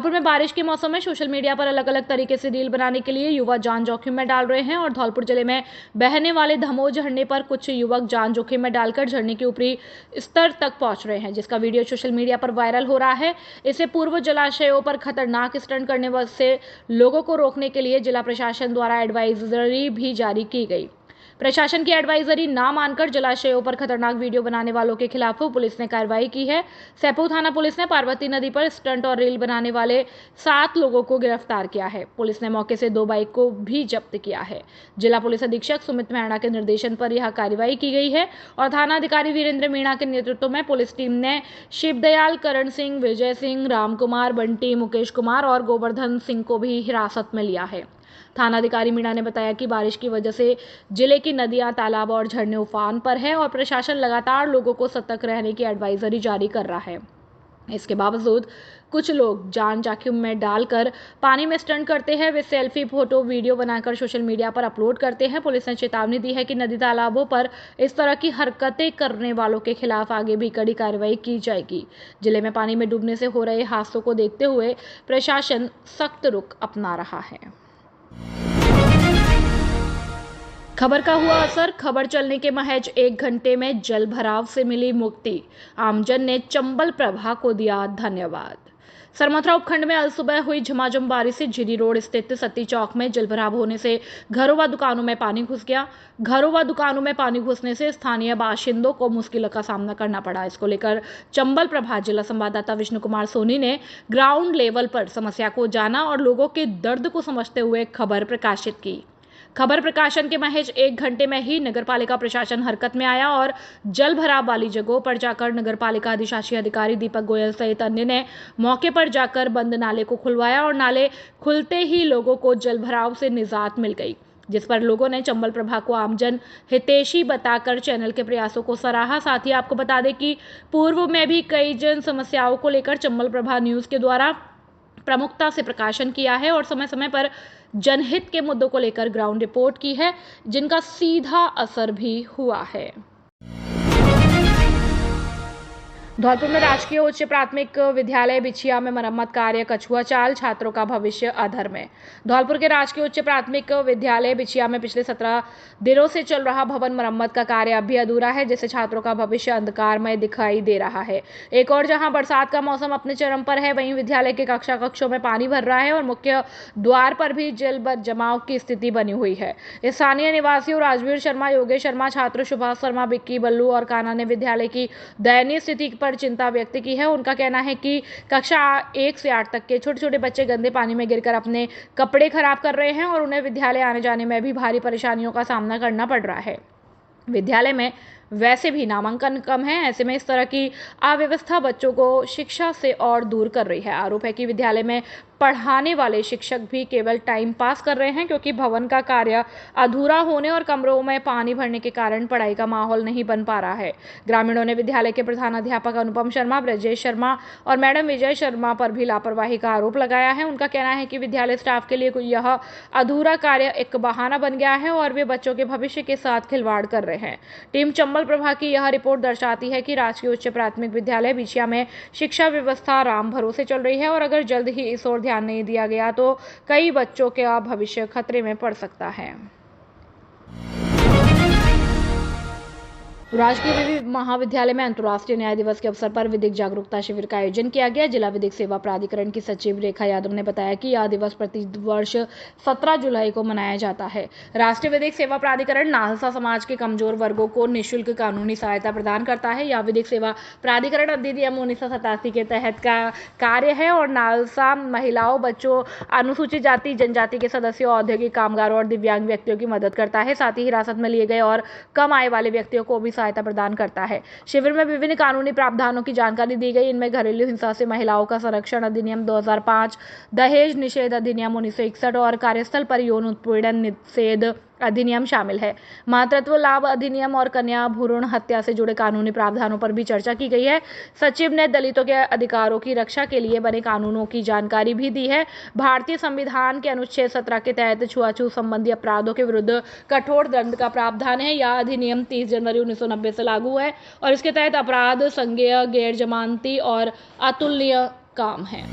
धौलपुर में बारिश के मौसम में सोशल मीडिया पर अलग अलग तरीके से रील बनाने के लिए युवा जान जोखिम में डाल रहे हैं और धौलपुर जिले में बहने वाले धमो झरने पर कुछ युवक जान जोखिम में डालकर झरने के ऊपरी स्तर तक पहुंच रहे हैं, जिसका वीडियो सोशल मीडिया पर वायरल हो रहा है। इससे पूर्व जलाशयों पर खतरनाक स्टंट करने से लोगों को रोकने के लिए जिला प्रशासन द्वारा एडवाइजरी भी जारी की गई। प्रशासन की एडवाइजरी ना मानकर जलाशयों पर खतरनाक वीडियो बनाने वालों के खिलाफ पुलिस ने कार्रवाई की है। सैपू थाना पुलिस ने पार्वती नदी पर स्टंट और रील बनाने वाले 7 लोगों को गिरफ्तार किया है। पुलिस ने मौके से 2 बाइक को भी जब्त किया है। जिला पुलिस अधीक्षक सुमित मैणा के निर्देशन पर यह कार्रवाई की गई है और थाना अधिकारी वीरेंद्र मीणा के नेतृत्व में पुलिस टीम ने शिवदयाल, करण सिंह, विजय सिंह, राम कुमार, बंटी, मुकेश कुमार और गोवर्धन सिंह को भी हिरासत में लिया है। थाना अधिकारी मीणा ने बताया कि बारिश की वजह से जिले की नदियां, तालाब और झरने उफान पर है और प्रशासन लगातार लोगों को सतर्क रहने की एडवाइजरी जारी कर रहा है। इसके बावजूद कुछ लोग जान जोखिम में डालकर पानी में स्टंट करते हैं। वे सेल्फी, फोटो, वीडियो बनाकर सोशल मीडिया पर अपलोड करते हैं। पुलिस ने चेतावनी दी है कि नदी तालाबों पर इस तरह की हरकतें करने वालों के खिलाफ आगे भी कड़ी कार्रवाई की जाएगी। जिले में पानी में डूबने से हो रहे हादसों को देखते हुए प्रशासन सख्त रुख अपना रहा है। खबर का हुआ असर। खबर चलने के महज 1 घंटे में जल भराव से मिली मुक्ति। आमजन ने चंबल प्रभा को दिया धन्यवाद। सरमथुरा उपखंड में अल सुबह हुई झमाझम बारिश से झिरी रोड स्थित सती चौक में जलभराव होने से घरों व दुकानों में पानी घुस गया। घरों व दुकानों में पानी घुसने से स्थानीय बाशिंदों को मुश्किलों का सामना करना पड़ा। इसको लेकर चंबल प्रभा जिला संवाददाता विष्णु कुमार सोनी ने ग्राउंड लेवल पर समस्या को जाना और लोगों के दर्द को समझते हुए खबर प्रकाशित की। खबर प्रकाशन के महज 1 घंटे में ही नगरपालिका प्रशासन हरकत में आया और जल भराव वाली जगहों पर जाकर नगरपालिका अधिशासी अधिकारी दीपक गोयल सहित अन्य ने मौके पर जाकर बंद नाले को खुलवाया और नाले खुलते ही लोगों को जल भराव से निजात मिल गई, जिस पर लोगों ने चंबल प्रभा को आमजन हितैषी बताकर चैनल के प्रयासों को सराहा। साथ ही आपको बता दें कि पूर्व में भी कई जन समस्याओं को लेकर चंबल प्रभा न्यूज़ के द्वारा प्रमुखता से प्रकाशन किया है और समय समय पर जनहित के मुद्दों को लेकर ग्राउंड रिपोर्ट की है, जिनका सीधा असर भी हुआ है। धौलपुर में राजकीय उच्च प्राथमिक विद्यालय बिछिया में मरम्मत कार्य कछुआ चाल, छात्रों का भविष्य अधर में। धौलपुर के राजकीय उच्च प्राथमिक विद्यालय बिछिया में पिछले 17 दिनों से चल रहा भवन मरम्मत का कार्य अब भी अधूरा है, जिससे छात्रों का भविष्य अंधकारमय दिखाई दे रहा है। एक और जहां बरसात का मौसम अपने चरम पर है, वहीं विद्यालय के कक्षों में पानी भर रहा है और मुख्य द्वार पर भी जल जमाव की स्थिति बनी हुई है। स्थानीय निवासियों राजवीर शर्मा, योगेश शर्मा, छात्र सुभाष शर्मा, बिक्की, बल्लू और काना ने विद्यालय की दयनीय स्थिति पर चिंता व्यक्त की है। उनका कहना है कि कक्षा 1 से 8 तक के छोटे छोटे बच्चे गंदे पानी में गिरकर अपने कपड़े खराब कर रहे हैं और उन्हें विद्यालय आने जाने में भी भारी परेशानियों का सामना करना पड़ रहा है। विद्यालय में वैसे भी नामांकन कम है, ऐसे में इस तरह की अव्यवस्था बच्चों को शिक्षा से और दूर कर रही है। आरोप है कि विद्यालय में पढ़ाने वाले शिक्षक भी केवल टाइम पास कर रहे हैं, क्योंकि भवन का कार्य अधूरा होने और कमरों में पानी भरने के कारण पढ़ाई का माहौल नहीं बन पा रहा है। ग्रामीणों ने विद्यालय के प्रधानाध्यापक अनुपम शर्मा, ब्रजेश शर्मा और मैडम विजय शर्मा पर भी लापरवाही का आरोप लगाया है। उनका कहना है कि विद्यालय स्टाफ के लिए यह अधूरा कार्य एक बहाना बन गया है और वे बच्चों के भविष्य के साथ खिलवाड़ कर रहे हैं। टीम चंबल प्रभा की यह रिपोर्ट दर्शाती है कि राजकीय उच्च प्राथमिक विद्यालय बिछिया में शिक्षा व्यवस्था राम भरोसे चल रही है और अगर जल्द ही इस ओर ध्यान नहीं दिया गया तो कई बच्चों का भविष्य खतरे में पड़ सकता है। राजकीय विधि महाविद्यालय में अंतर्राष्ट्रीय न्याय दिवस के अवसर पर विधिक जागरूकता शिविर का आयोजन किया गया। जिला विधिक सेवा प्राधिकरण की सचिव रेखा यादव ने बताया कि यह दिवस प्रतिवर्ष 17 जुलाई को मनाया जाता है। राष्ट्रीय विधिक सेवा प्राधिकरण नालसा समाज के कमजोर वर्गों को निःशुल्क कानूनी सहायता प्रदान करता है। यह विधिक सेवा प्राधिकरण अधिनियम 1987 के तहत का कार्य है और नालसा महिलाओं, बच्चों, अनुसूचित जाति जनजाति के सदस्यों, औद्योगिक कामगारों और दिव्यांग व्यक्तियों की मदद करता है। साथ ही हिरासत में लिए गए और कम आय वाले व्यक्तियों को भी सहायता प्रदान करता है। शिविर में विभिन्न कानूनी प्रावधानों की जानकारी दी गई। इनमें घरेलू हिंसा से महिलाओं का संरक्षण अधिनियम 2005, दहेज निषेध अधिनियम 1961 और कार्यस्थल पर यौन उत्पीड़न निषेध अधिनियम शामिल है। मातृत्व लाभ अधिनियम और कन्या भ्रूण हत्या से जुड़े कानूनी प्रावधानों पर भी चर्चा की गई है। सचिव ने दलितों के अधिकारों की रक्षा के लिए बने कानूनों की जानकारी भी दी है। भारतीय संविधान के अनुच्छेद 17 के तहत छुआछूत संबंधी अपराधों के विरुद्ध कठोर दंड का प्रावधान है। यह अधिनियम 30 जनवरी 1990 से लागू है और इसके तहत अपराध संज्ञेय, गैर जमानती और अतुलनीय काम है।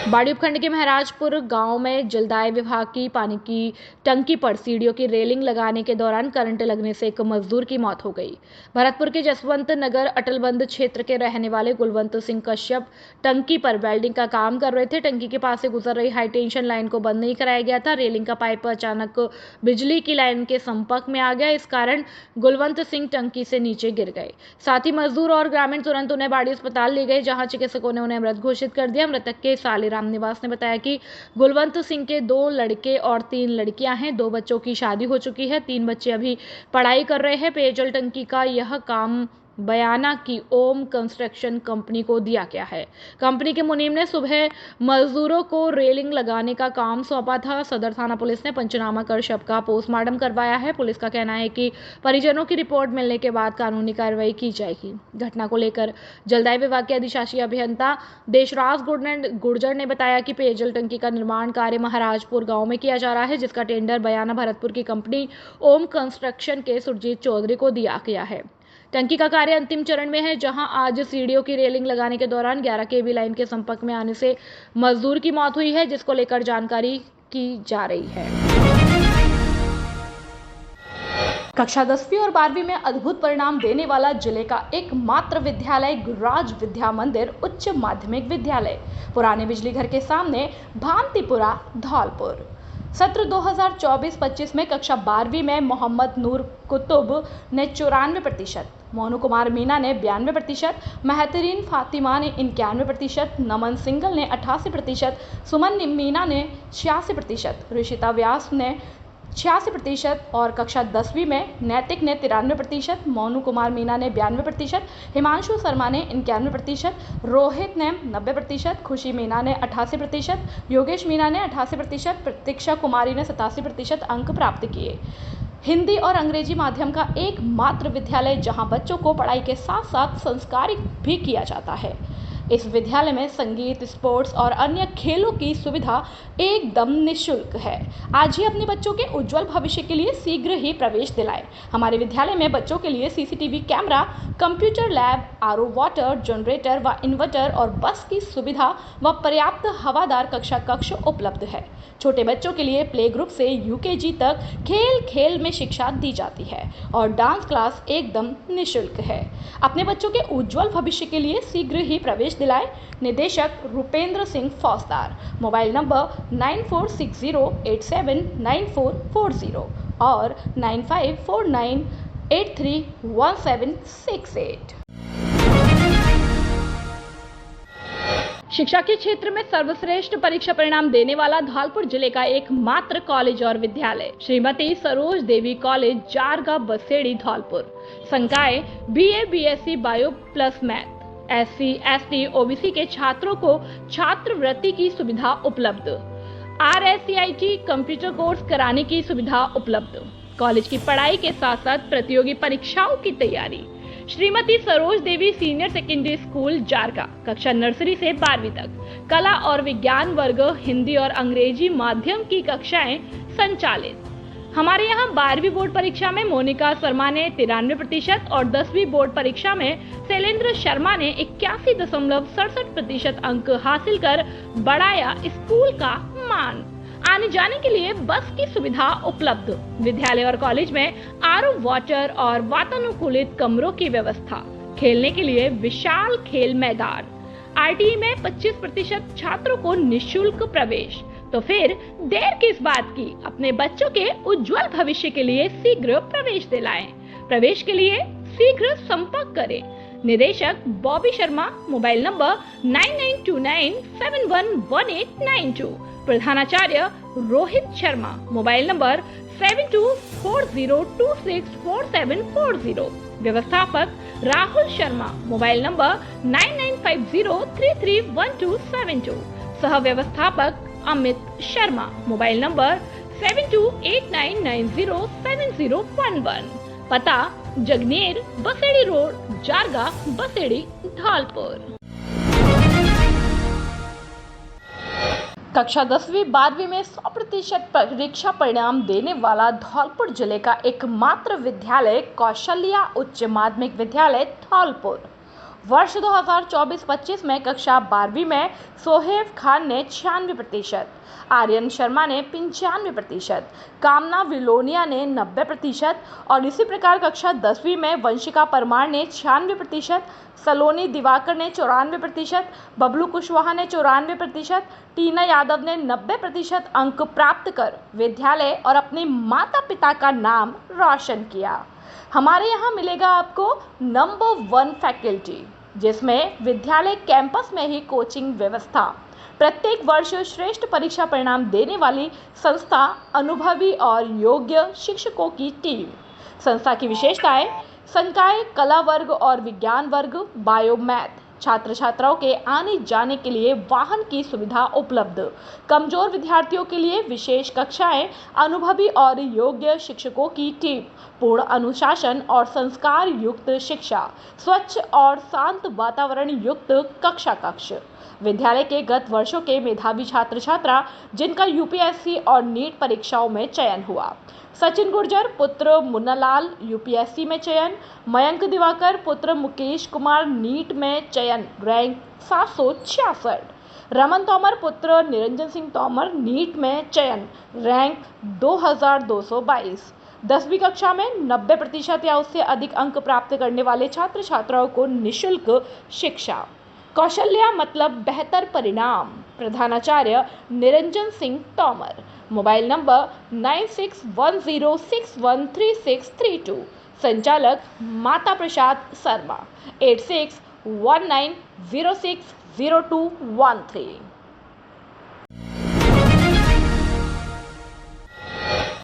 बाड़ी उपखंड के महाराजपुर गांव में जलदाय विभाग की पानी की टंकी पर सीढ़ियों की रेलिंग लगाने के दौरान करंट लगने से एक मजदूर की मौत हो गई। भरतपुर के जसवंत नगर अटलबंद क्षेत्र के रहने वाले कुलवंत सिंह कश्यप टंकी पर वेल्डिंग का काम कर रहे थे। टंकी के पास से गुजर रही हाई टेंशन लाइन को बंद नहीं कराया गया था। रेलिंग का पाइप अचानक बिजली की लाइन के संपर्क में आ गया। इस कारण कुलवंत सिंह टंकी से नीचे गिर गए। साथ ही मजदूर और ग्रामीण तुरंत उन्हें बाड़ी अस्पताल ले गए, जहां चिकित्सकों ने उन्हें मृत घोषित कर दिया। मृतक के साले राम निवास ने बताया कि कुलवंत सिंह के 2 लड़के और 3 लड़कियां हैं। 2 बच्चों की शादी हो चुकी है, 3 बच्चे अभी पढ़ाई कर रहे हैं। पेयजल टंकी का यह काम बयाना की ओम कंस्ट्रक्शन कंपनी को दिया गया है। कंपनी के मुनीम ने सुबह मजदूरों को रेलिंग लगाने का काम सौंपा था। सदर थाना पुलिस ने पंचनामा कर शव का पोस्टमार्टम करवाया है। पुलिस का कहना है कि परिजनों की रिपोर्ट मिलने के बाद कानूनी कार्रवाई की जाएगी। घटना को लेकर जलदाय विभाग के अधिशासी अभियंता देशराज गुर्जर ने बताया कि पेयजल टंकी का निर्माण कार्य महाराजपुर गांव में किया जा रहा है, जिसका टेंडर बयाना भरतपुर की कंपनी ओम कंस्ट्रक्शन के सुरजीत चौधरी को दिया गया है। टंकी का कार्य अंतिम चरण में है, जहां आज सीढ़ियों की रेलिंग लगाने के दौरान 11 केवी लाइन के संपर्क में आने से मजदूर की मौत हुई है, जिसको लेकर जानकारी की जा रही है। कक्षा 10वीं और 12वीं में अद्भुत परिणाम देने वाला जिले का एकमात्र विद्यालय गुरुराज विद्या मंदिर उच्च माध्यमिक विद्यालय, पुराने बिजली घर के सामने, भांतिपुरा, धौलपुर। सत्र 2024-25 में कक्षा 12वीं में मोहम्मद नूर कुतुब ने 94%, मोनू कुमार मीना ने 92%, महतरीन फातिमा ने 91%, नमन सिंगल ने 88%, सुमन मीना ने 86%, ऋषिता व्यास ने 86% और कक्षा 10वीं में नैतिक ने 93%, मोनू कुमार मीना ने 92%, हिमांशु शर्मा ने 91%, रोहित ने 90%, खुशी मीना ने 88%, योगेश मीना ने 88%, प्रतीक्षा कुमारी ने 87% अंक प्राप्त किए। हिंदी और अंग्रेजी माध्यम का एकमात्र विद्यालय जहां बच्चों को पढ़ाई के साथ साथ संस्कारित भी किया जाता है। इस विद्यालय में संगीत, स्पोर्ट्स और अन्य खेलों की सुविधा एकदम निःशुल्क है। आज ही अपने बच्चों के उज्जवल भविष्य के लिए शीघ्र ही प्रवेश दिलाएं। हमारे विद्यालय में बच्चों के लिए CCTV camera, computer lab, RO water, generator व इन्वर्टर और बस की सुविधा व पर्याप्त हवादार कक्ष उपलब्ध है। छोटे बच्चों के लिए प्ले ग्रुप से यूकेजी तक खेल खेल में शिक्षा दी जाती है और डांस क्लास एकदम निःशुल्क है। अपने बच्चों के उज्जवल भविष्य के लिए शीघ्र ही प्रवेश दिलाएं। निदेशक रुपेंद्र सिंह फौजदार, मोबाइल नंबर 9460879440 और 9549831768। शिक्षा के क्षेत्र में सर्वश्रेष्ठ परीक्षा परिणाम देने वाला धौलपुर जिले का एकमात्र कॉलेज और विद्यालय श्रीमती सरोज देवी कॉलेज, जारगा, बसेड़ी, धौलपुर। संकाय BA BSc bio plus math, SC ST OBC के छात्रों को छात्रवृत्ति की सुविधा उपलब्ध, RSCIT कंप्यूटर कोर्स कराने की सुविधा उपलब्ध। कॉलेज की पढ़ाई के साथ साथ प्रतियोगी परीक्षाओं की तैयारी। श्रीमती सरोज देवी सीनियर सेकेंडरी स्कूल, जारगा, कक्षा नर्सरी से 12वीं तक। कला और विज्ञान वर्ग, हिंदी और अंग्रेजी माध्यम की कक्षाएं संचालित। हमारे यहाँ 12वीं बोर्ड परीक्षा में मोनिका शर्मा ने 93% और 10वीं बोर्ड परीक्षा में शैलेंद्र शर्मा ने 81.67% अंक हासिल कर बढ़ाया स्कूल का मान। आने जाने के लिए बस की सुविधा उपलब्ध। विद्यालय और कॉलेज में आरओ वाटर और वातानुकूलित कमरों की व्यवस्था। खेलने के लिए विशाल खेल मैदान। आरटीई में 25% छात्रों को निःशुल्क प्रवेश। तो फिर देर किस बात की, अपने बच्चों के उज्जवल भविष्य के लिए शीघ्र प्रवेश दिलाएं। प्रवेश के लिए शीघ्र संपर्क करें। निदेशक बॉबी शर्मा, मोबाइल नंबर 9929711892। प्रधानाचार्य रोहित शर्मा, मोबाइल नंबर 7240264740। व्यवस्थापक राहुल शर्मा, मोबाइल नंबर 9950331272। सह व्यवस्थापक अमित शर्मा, मोबाइल नंबर 7289907011। पता जगनेर, बसेड़ी रोड, जारगा, बसेड़ी, धौलपुर। कक्षा 10वीं 12वीं में 100% परीक्षा परिणाम देने वाला धौलपुर जिले का एकमात्र विद्यालय कौशल्या उच्च माध्यमिक विद्यालय, धौलपुर। वर्ष 2024-25 में कक्षा 12वीं में सोहेब खान ने 96%, आर्यन शर्मा ने 95%, कामना विलोनिया ने 90% और इसी प्रकार कक्षा 10वीं में वंशिका परमार ने 96%, सलोनी दिवाकर ने 94%, बबलू कुशवाहा ने 94%, टीना यादव ने 90% अंक प्राप्त कर विद्यालय और अपने माता पिता का नाम रोशन किया। हमारे यहाँ मिलेगा आपको नंबर 1 फैकल्टी, जिसमें विद्यालय कैंपस में ही कोचिंग व्यवस्था, प्रत्येक वर्ष श्रेष्ठ परीक्षा परिणाम देने वाली संस्था, अनुभवी और योग्य शिक्षकों की टीम। संस्था की विशेषताएं: संकाय कला वर्ग और विज्ञान वर्ग, बायो मैथ, छात्र छात्राओं के आने जाने के लिए वाहन की सुविधा उपलब्ध, कमजोर विद्यार्थियों के लिए विशेष कक्षाएं, अनुभवी और योग्य शिक्षकों की टीम, पूर्ण अनुशासन और संस्कार युक्त शिक्षा, स्वच्छ और शांत वातावरण युक्त कक्षा कक्ष। विद्यालय के गत वर्षों के मेधावी छात्र छात्रा जिनका यूपीएससी और नीट परीक्षाओं में चयन हुआ: सचिन गुर्जर पुत्र मुन्नालाल यूपीएससी में चयन, मयंक दिवाकर पुत्र मुकेश कुमार नीट में चयन रैंक 766, रमन तोमर पुत्र निरंजन सिंह तोमर नीट में चयन रैंक 2222। 10वीं कक्षा में 90% या उससे अधिक अंक प्राप्त करने वाले छात्र छात्राओं को निःशुल्क शिक्षा। कौशल्या मतलब बेहतर परिणाम, प्रधानाचार्य निरंजन सिंह तोमर। मोबाइल नंबर 9610613632, संचालक माता प्रसाद शर्मा, 8619060213।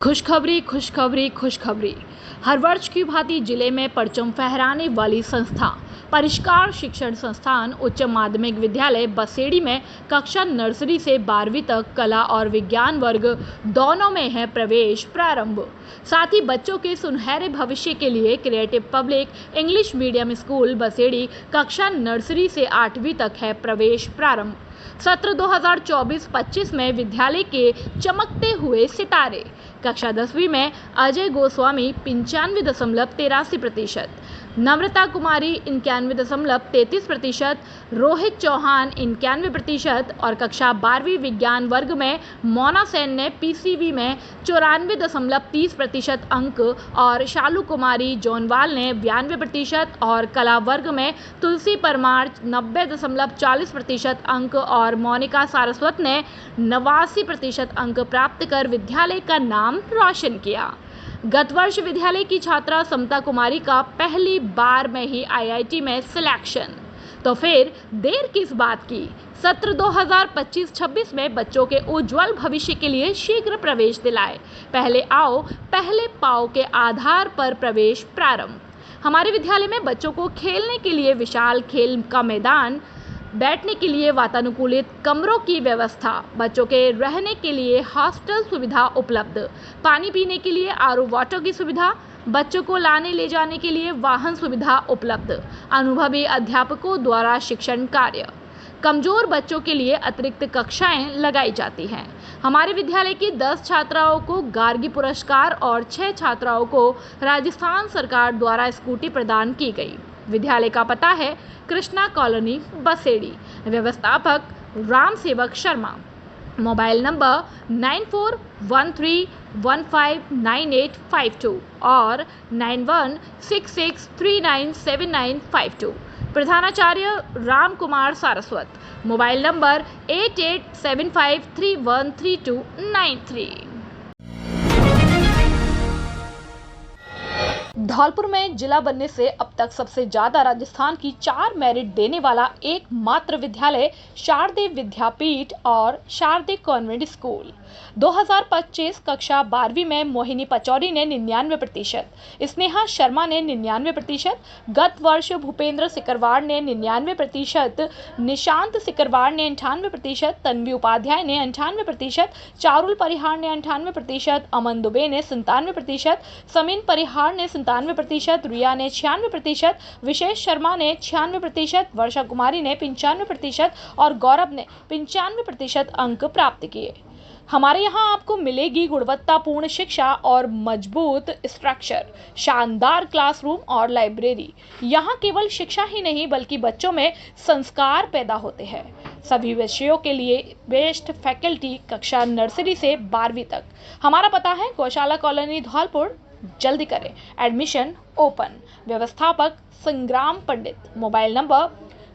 खुशखबरी खुशखबरी खुशखबरी। हर वर्ष की भांति जिले में परचम फहराने वाली संस्था परिष्कार शिक्षण संस्थान उच्च माध्यमिक विद्यालय बसेड़ी में कक्षा नर्सरी से 12वीं तक कला और विज्ञान वर्ग दोनों में है प्रवेश प्रारंभ। साथ ही बच्चों के सुनहरे भविष्य के लिए creative public English medium school Baseri कक्षा नर्सरी से 8वीं तक है प्रवेश प्रारंभ। सत्र 2024-25 में विद्यालय के चमकते हुए सितारे: कक्षा 10वीं में अजय गोस्वामी 95.83%, नम्रता कुमारी 91.33%, रोहित चौहान 91% और कक्षा 12वीं विज्ञान वर्ग में मोना सेन ने पीसीवी में 94.30% अंक और शालू कुमारी जोनवाल ने 92% और कला वर्ग में तुलसी परमार 90.40% अंक और मोनिका सारस्वत ने 89% अंक प्राप्त कर विद्यालय का नाम रोशन किया। गत वर्ष विद्यालय की छात्रा समता कुमारी का पहली बार में ही आईआईटी में सिलेक्शन, तो फिर देर किस बात की। सत्र 2025-26 में बच्चों के उज्जवल भविष्य के लिए शीघ्र प्रवेश दिलाए। पहले आओ पहले पाओ के आधार पर प्रवेश प्रारंभ। हमारे विद्यालय में बच्चों को खेलने के लिए विशाल खेल का मैदान, बैठने के लिए वातानुकूलित कमरों की व्यवस्था, बच्चों के रहने के लिए हॉस्टल सुविधा उपलब्ध, पानी पीने के लिए आरओ वाटर की सुविधा, बच्चों को लाने ले जाने के लिए वाहन सुविधा उपलब्ध, अनुभवी अध्यापकों द्वारा शिक्षण कार्य। कमजोर बच्चों के लिए अतिरिक्त कक्षाएं लगाई जाती हैं। हमारे विद्यालय की 10 छात्राओं को गार्गी पुरस्कार और 6 छात्राओं को राजस्थान सरकार द्वारा स्कूटी प्रदान की गई। विद्यालय का पता है कृष्णा कॉलोनी बसेड़ी, व्यवस्थापक राम सेवक शर्मा। मोबाइल नंबर 9413159852 और 9166397952। प्रधानाचार्य राम कुमार सारस्वत। Mobile number 8875313293। धौलपुर में जिला बनने से अब तक सबसे ज्यादा राजस्थान की 4 मेरिट देने वाला एकमात्र विद्यालय शारदे विद्यापीठ और शारदे कॉन्वेंट स्कूल। 2025 कक्षा 12वीं में मोहिनी पचौरी ने 99%, स्नेहा शर्मा ने 99%, गत वर्ष भूपेंद्र सिकरवार ने 99%, निशांत सिकरवार ने 98%, तन्वी उपाध्याय ने 98%, चारुल परिहार ने 98%, अमन दुबे ने 97%, समीन परिहार ने 97%, रिया ने 96%, विशेष शर्मा ने 96%, वर्षा कुमारी ने 95% और गौरव ने 95% अंक प्राप्त किए। हमारे यहाँ आपको मिलेगी गुणवत्तापूर्ण शिक्षा और मजबूत स्ट्रक्चर, शानदार क्लासरूम और लाइब्रेरी। यहाँ केवल शिक्षा ही नहीं बल्कि बच्चों में संस्कार पैदा होते हैं। सभी विषयों के लिए बेस्ट फैकल्टी, कक्षा नर्सरी से 12वीं तक। हमारा पता है गौशाला कॉलोनी धौलपुर। जल्दी करें, एडमिशन ओपन। व्यवस्थापक संग्राम पंडित। मोबाइल नंबर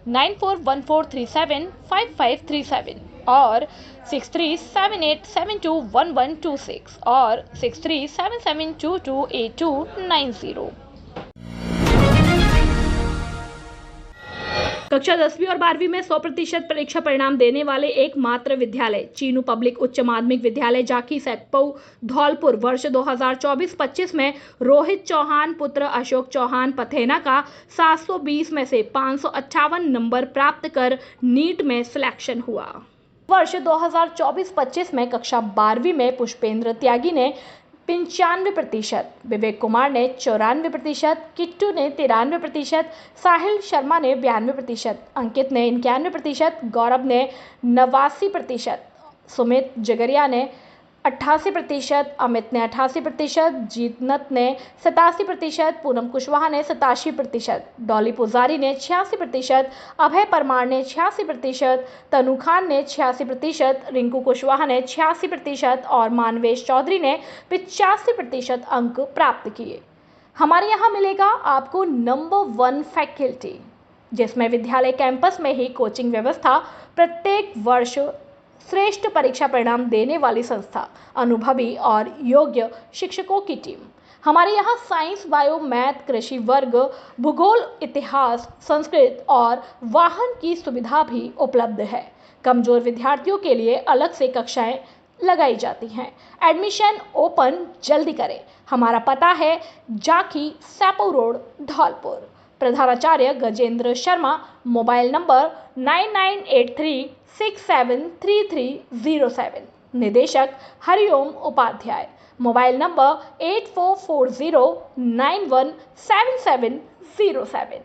9414375537 और 6378721126 और 6377228290। कक्षा 10वीं और 12वीं में 100% परीक्षा परिणाम देने वाले एकमात्र विद्यालय चीनू पब्लिक उच्च माध्यमिक विद्यालय जाकी सैकपऊ धौलपुर। वर्ष 2024-25 में रोहित चौहान पुत्र अशोक चौहान पथेना का 720 में से 558 नंबर प्राप्त कर नीट में सिलेक्शन हुआ। वर्ष 2024-25 में कक्षा 12वीं में पुष्पेंद्र त्यागी ने 95%, विवेक कुमार ने 94%, किट्टू ने 93%, साहिल शर्मा ने 92%, अंकित ने 91%, गौरव ने 89%, सुमित जगरिया ने 88%, अमित ने 88%, जीतनत ने 87%, पूनम कुशवाहा ने 87%, डॉली पुजारी ने 86%, अभय परमार ने 86%, तनु खान ने 86%, रिंकू कुशवाहा ने 86% और मानवेश चौधरी ने 85% अंक प्राप्त किए। हमारे यहाँ मिलेगा आपको नंबर 1 फैकल्टी, जिसमें विद्यालय कैंपस में ही कोचिंग व्यवस्था, प्रत्येक वर्ष श्रेष्ठ परीक्षा परिणाम देने वाली संस्था, अनुभवी और योग्य शिक्षकों की टीम। हमारे यहाँ साइंस, बायो, मैथ, कृषि वर्ग, भूगोल, इतिहास, संस्कृत और वाहन की सुविधा भी उपलब्ध है। कमजोर विद्यार्थियों के लिए अलग से कक्षाएं लगाई जाती हैं। एडमिशन ओपन, जल्दी करें। हमारा पता है जाकी सैपऊ रोड धौलपुर। प्रधानाचार्य गजेंद्र शर्मा। Mobile number 9983673307। निदेशक हरिओम उपाध्याय। Mobile number 8440917707।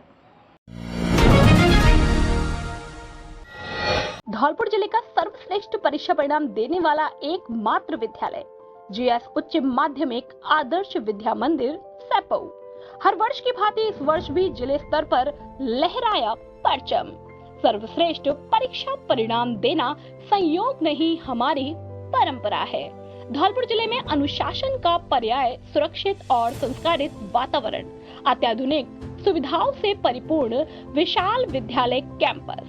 धौलपुर जिले का सर्वश्रेष्ठ परीक्षा परिणाम देने वाला एकमात्र विद्यालय जीएस उच्च माध्यमिक आदर्श विद्या मंदिर सैपऊ। हर वर्ष की भांति इस वर्ष भी जिले स्तर पर लहराया परचम। सर्वश्रेष्ठ परीक्षा परिणाम देना संयोग नहीं, हमारी परंपरा है। धौलपुर जिले में अनुशासन का पर्याय सुरक्षित और संस्कारित वातावरण, अत्याधुनिक सुविधाओं से परिपूर्ण विशाल विद्यालय कैंपस,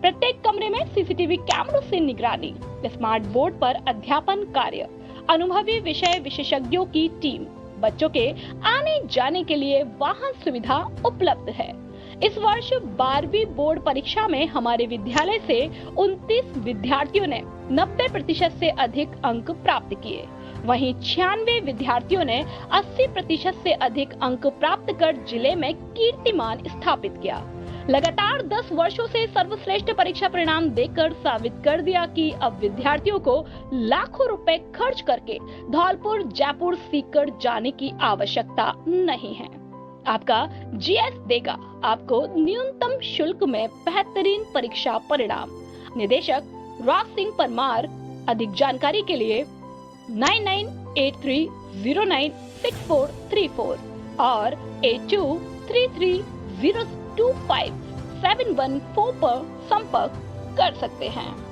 प्रत्येक कमरे में सीसीटीवी कैमरों से निगरानी, स्मार्ट बोर्ड पर अध्यापन कार्य, अनुभवी विषय विशेषज्ञों की टीम, बच्चों के आने जाने के लिए वाहन सुविधा उपलब्ध है। इस वर्ष 12वीं बोर्ड परीक्षा में हमारे विद्यालय से 29 विद्यार्थियों ने 90% से अधिक अंक प्राप्त किए। वहीं 96 विद्यार्थियों ने 80% से अधिक अंक प्राप्त कर जिले में कीर्तिमान स्थापित किया। लगातार 10 वर्षों से सर्वश्रेष्ठ परीक्षा परिणाम देकर साबित कर दिया कि अब विद्यार्थियों को लाखों रुपए खर्च करके धौलपुर, जयपुर सीकर जाने की आवश्यकता नहीं है। आपका जीएस देगा आपको न्यूनतम शुल्क में बेहतरीन परीक्षा परिणाम। निदेशक राज सिंह परमार। अधिक जानकारी के लिए 9983096434 और 8233025714 पर संपर्क कर सकते हैं।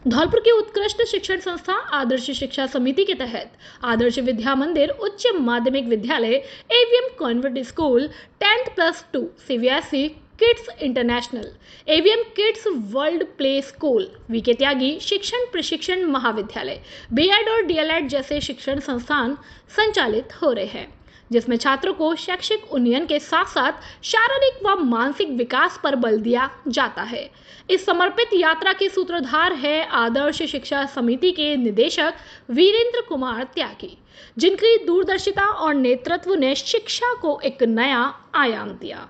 धौलपुर की उत्कृष्ट शिक्षण संस्था आदर्श शिक्षा समिति के तहत आदर्श विद्या मंदिर उच्च माध्यमिक विद्यालय, AVM convent school, 10+2 CBSE kids international, AVM kids world play school, VK Tyagi शिक्षण प्रशिक्षण महाविद्यालय, बीएड और डीएलएड जैसे शिक्षण संस्थान संचालित हो रहे हैं, जिसमें छात्रों को शैक्षिक उन्नयन के साथ साथ शारीरिक व मानसिक विकास पर बल दिया जाता है। इस समर्पित यात्रा के सूत्रधार है आदर्श शिक्षा समिति के निदेशक वीरेंद्र कुमार त्यागी, जिनकी दूरदर्शिता और नेतृत्व ने शिक्षा को एक नया आयाम दिया।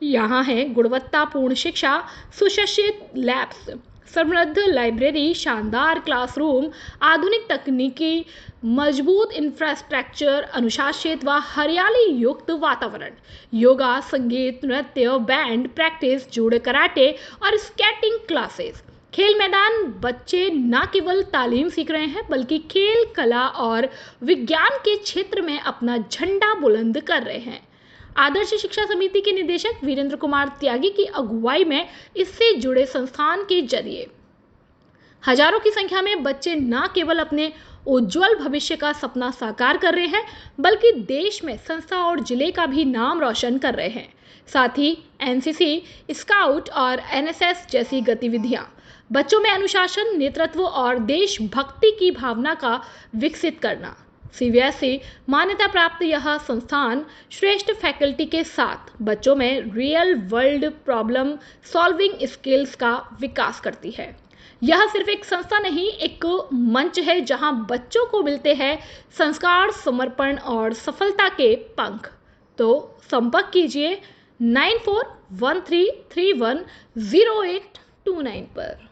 यहाँ है गुणवत्तापूर्ण शिक्षा, सुसज्जित लैब्स, समृद्ध लाइब्रेरी, शानदार क्लासरूम, आधुनिक तकनीकी, मजबूत इंफ्रास्ट्रक्चर, अनुशासित व हरियाली युक्त वातावरण, योगा, संगीत, नृत्य, बैंड प्रैक्टिस, जूडो, कराटे और स्केटिंग क्लासेस, खेल मैदान बच्चे न केवल तालीम सीख रहे हैं बल्कि खेल, कला और विज्ञान के क्षेत्र में अपना झंडा बुलंद कर रहे हैं। आदर्श शिक्षा समिति के निदेशक वीरेंद्र कुमार त्यागी की अगुवाई में इससे जुड़े संस्थान के जरिए हजारों की संख्या में बच्चे न केवल अपने उज्जवल भविष्य का सपना साकार कर रहे हैं बल्कि देश में संस्था और जिले का भी नाम रोशन कर रहे हैं। साथ ही एनसीसी, स्काउट और एनएसएस जैसी गतिविधियां बच्चों में अनुशासन, नेतृत्व और देशभक्ति की भावना का विकसित करना। सीबीएसई मान्यता प्राप्त यह संस्थान श्रेष्ठ फैकल्टी के साथ बच्चों में real world problem solving skills का विकास करती है। यह सिर्फ एक संस्था नहीं, एक मंच है जहां बच्चों को मिलते हैं संस्कार, समर्पण और सफलता के पंख। तो संपर्क कीजिए 9413310829 पर।